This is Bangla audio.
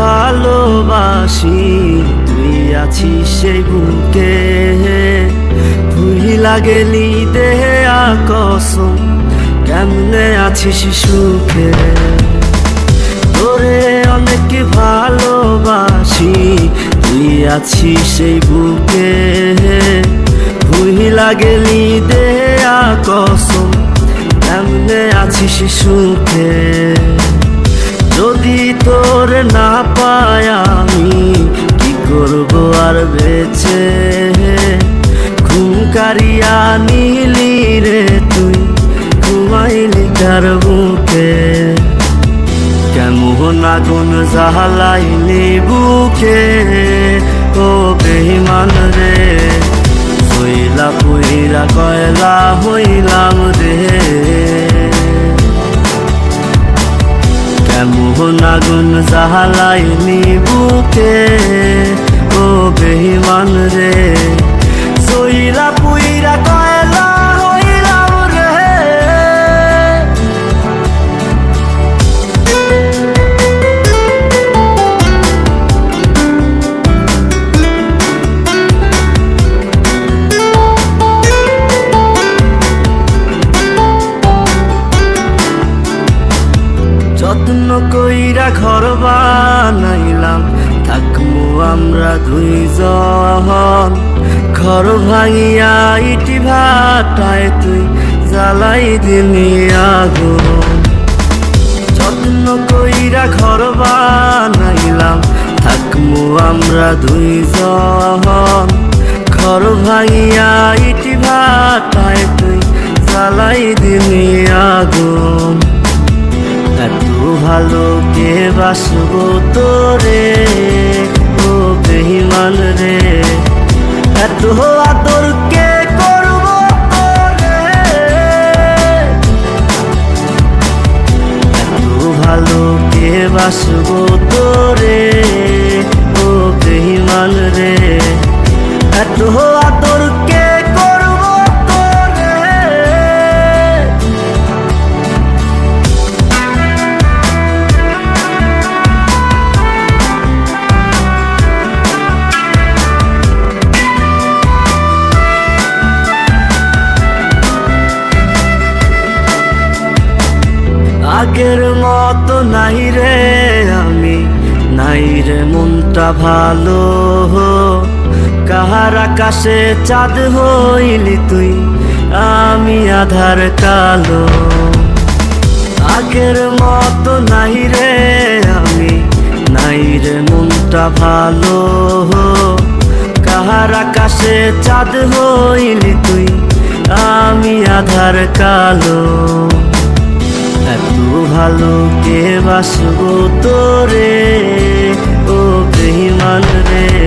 ভালোবাসি, তুই আছিস সেই বুকে। ভুলিলা গেলি দেহে কসম, কেমনে আছিস সুখে। তোরে অনেক ভালোবাসি, তুই আছিস সেই বুকে। ভুলিলা গেলি দেহে কসম, কেমনে আছিস সুখে। যদি তোর না পাই আমি কি করব আর বেঁচে। ঘুম কারিয়া নিলি রে তুই, ঘুমাইলি কার বুকে। কেমন আগুন জ্বালাইলি বুকে, ও বেঈমান রে। হইলা পুইরা কয়লা হইলাম রে। কেমন আগুন জ্বালাইলি বুকে, ও বেঈমান রে। সইলা পুইরা কয়লা হইলাম রে। যত্ন কইরা ঘর বানাইলাম, থাকমু আমরা দুইজন। ঘর ভাঙিয়া ইটি ভাটায় তুই জ্বালাই দিলি আগুন। যত্ন কইরা ঘর বানাইলাম, থাকমু আমরা দুইজন। ঘর ভাঙিয়া ইটি ভাটায় তুই জ্বালাই দিলি আগুন। এত ভালো কে বাসবো তোরে, ও বেঈমান রে। এত আদর কে করবো তোরে। এত ভালো কে বাসবো তোরে, ও বেঈমান রে। এত আদর কে করবো তোরে। আগের মতো নাই রে আমি, নাই রে মনটা ভালো। কাহার আকাশে চাঁদ হইলি তুই, আমি আধার কালো। আগের মতো নাই রে আমি, নাই রে মনটা ভালো। কাহার আকাশে চাঁদ হইলি তুই, আমি আধার কালো। এত ভালো কে বাসবো তোরে, ও বেঈমান রে।